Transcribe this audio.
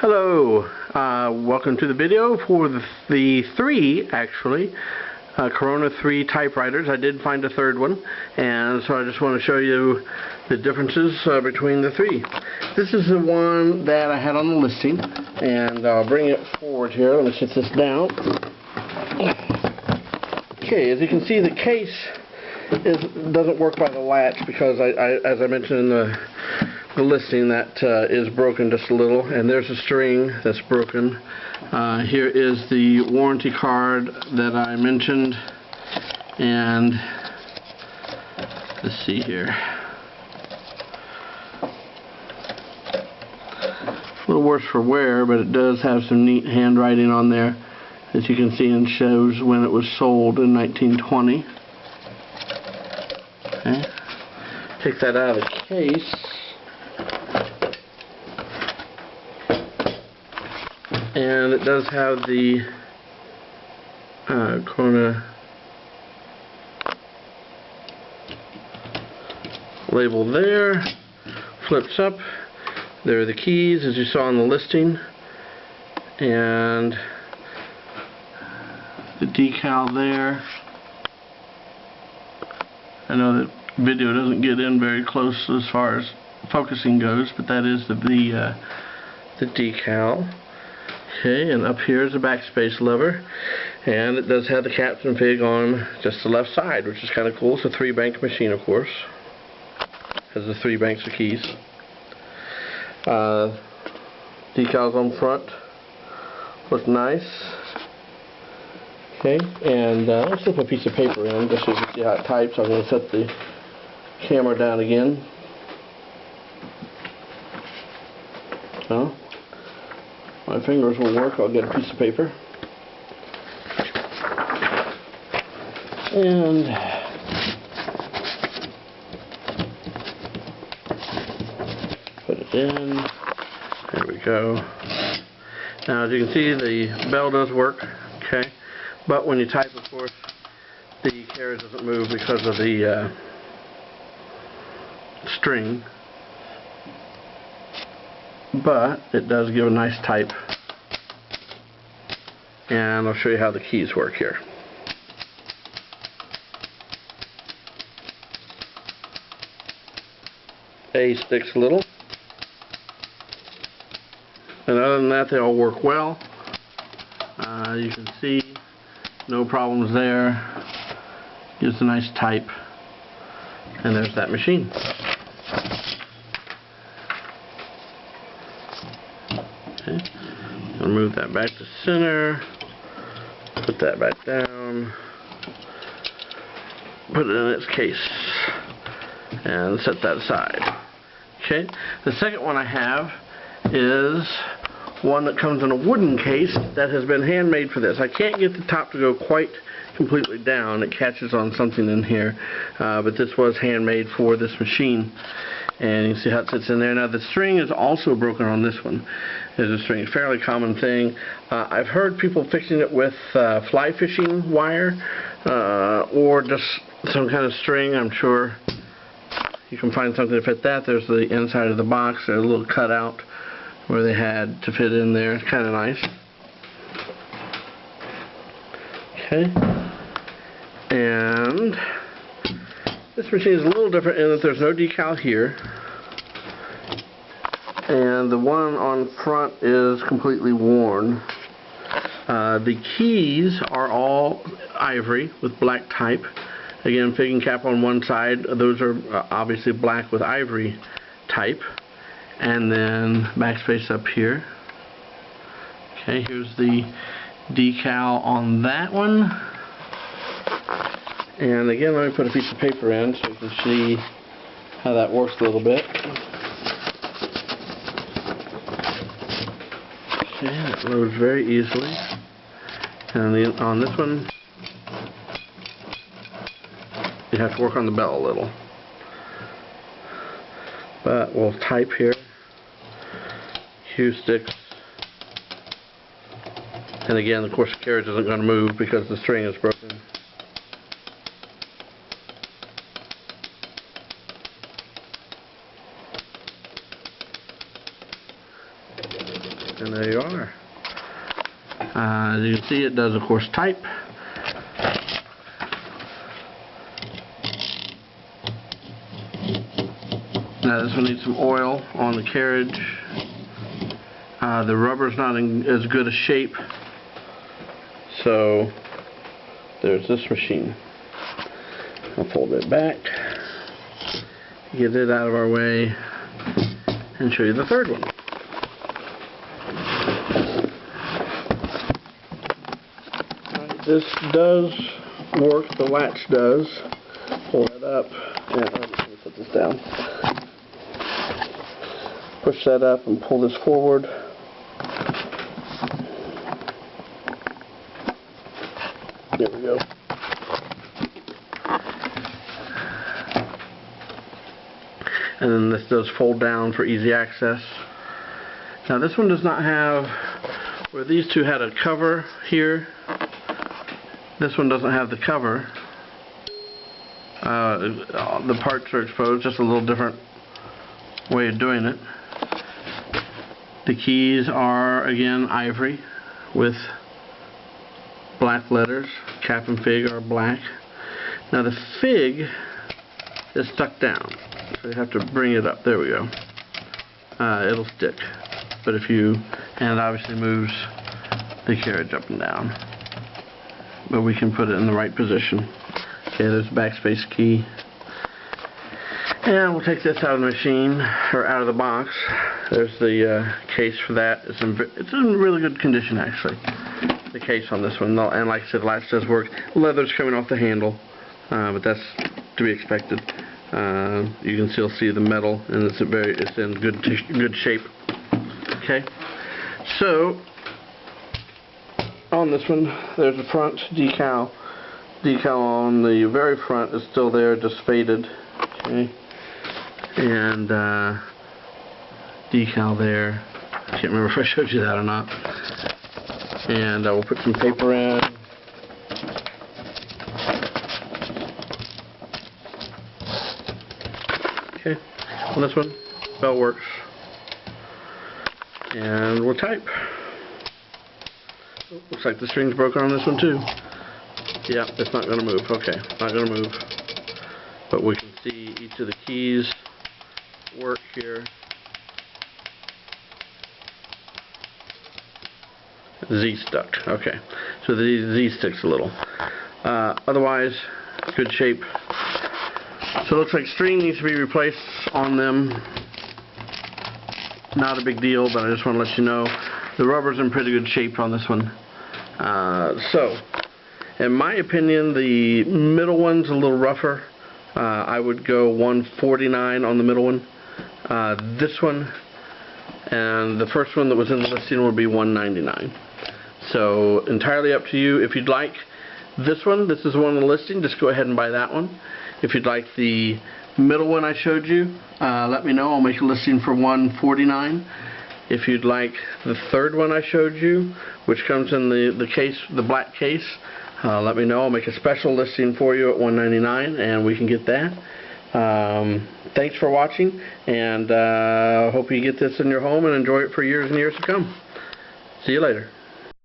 Hello, welcome to the video for the three, actually, Corona 3 typewriters. I did find a third one, and so I just want to show you the differences between the three. This is the one that I had on the listing, and I'll bring it forward here. Let me sit this down. Okay, as you can see, the case doesn't work by the latch because, as I mentioned in the listing, that is broken just a little, and there's a string that's broken. Here is the warranty card that I mentioned, and let's see here. A little worse for wear, but it does have some neat handwriting on there, as you can see, and shows when it was sold in 1920. Okay. Take that out of the case. And it does have the Corona label there. Flips up. There are the keys, as you saw on the listing, and the decal there. I know that video doesn't get in very close as far as focusing goes, but that is the decal. Okay, and up here is the backspace lever, and it does have the captain fig on just the left side, which is kind of cool. It's a 3-bank machine, of course. Has the 3 banks of keys. Decals on front look nice. Okay, and let's slip a piece of paper in just so you can see how it types. I'm going to set the camera down again. So, my fingers will work. I'll get a piece of paper. And put it in. There we go. Now, as you can see, the bell does work. Okay. But when you type, of course, the carriage doesn't move because of the string. But it does give a nice type, and I'll show you how the keys work here. A sticks a little, and other than that, they all work well. You can see no problems there. Gives a nice type, and there's that machine. Okay. I'll move that back to center, put that back down, put it in its case, and set that aside. Okay, the second one I have is one that comes in a wooden case that has been handmade for this. I can't get the top to go quite completely down. It catches on something in here, but this was handmade for this machine. And you can see how it sits in there. Now the string is also broken on this one. There's a string, a fairly common thing. I've heard people fixing it with fly fishing wire or just some kind of string. I'm sure you can find something to fit that. There's the inside of the box. There's a little cutout where they had to fit in there. It's kind of nice. Okay. And this machine is a little different in that there's no decal here, and the one on front is completely worn. The keys are all ivory with black type. Again, fig and cap on one side. Those are obviously black with ivory type. And then backspace up here. Okay, here's the decal on that one. And again, let me put a piece of paper in so you can see how that works a little bit. Okay, it moves very easily. And on this one, you have to work on the bell a little. But we'll type here. Q sticks. And again, of course, the carriage isn't going to move because the string is broken. And there you are. As you can see, it does, of course, type. Now this one needs some oil on the carriage. The rubber's not in as good a shape. So there's this machine. I'll fold it back, get it out of our way, and show you the third one. This does work, the latch does. Pull that up, and let me put this down. Push that up and pull this forward. There we go. And then this does fold down for easy access. Now this one does not have, where these two had a cover here, this one doesn't have the cover. The parts are exposed, just a little different way of doing it. The keys are, again, ivory with black letters. Cap and fig are black. Now the fig is stuck down, so you have to bring it up. There we go. It'll stick, but if you, and it obviously moves the carriage up and down, but we can put it in the right position. Okay, there's the backspace key. And we'll take this out of the machine, or out of the box. There's the case for that. It's in really good condition, actually, the case on this one. And like I said, the latch does work. Leather's coming off the handle, but that's to be expected. You can still see the metal, and it's in good shape. Okay, so on this one, there's a front decal. Decal on the very front is still there, just faded. Okay. And decal there. I can't remember if I showed you that or not. And we'll put some paper in. Okay. On this one, bell works. And we'll type. Oh, looks like the string's broken on this one too. Yeah, it's not going to move. Okay, not going to move. But we can see each of the keys work here. Z stuck. Okay, so the Z sticks a little. Otherwise, good shape. So it looks like string needs to be replaced on them. Not a big deal, but I just want to let you know the rubber's in pretty good shape on this one. So, in my opinion, the middle one's a little rougher. I would go $149 on the middle one. This one and the first one that was in the listing would be $199. So entirely up to you. If you'd like this one, this is one in the listing, just go ahead and buy that one. If you'd like the middle one I showed you, let me know. I'll make a listing for $149. If you'd like the third one I showed you, which comes in the case, the black case, let me know. I'll make a special listing for you at $199, and we can get that. Thanks for watching, and hope you get this in your home and enjoy it for years and years to come. See you later.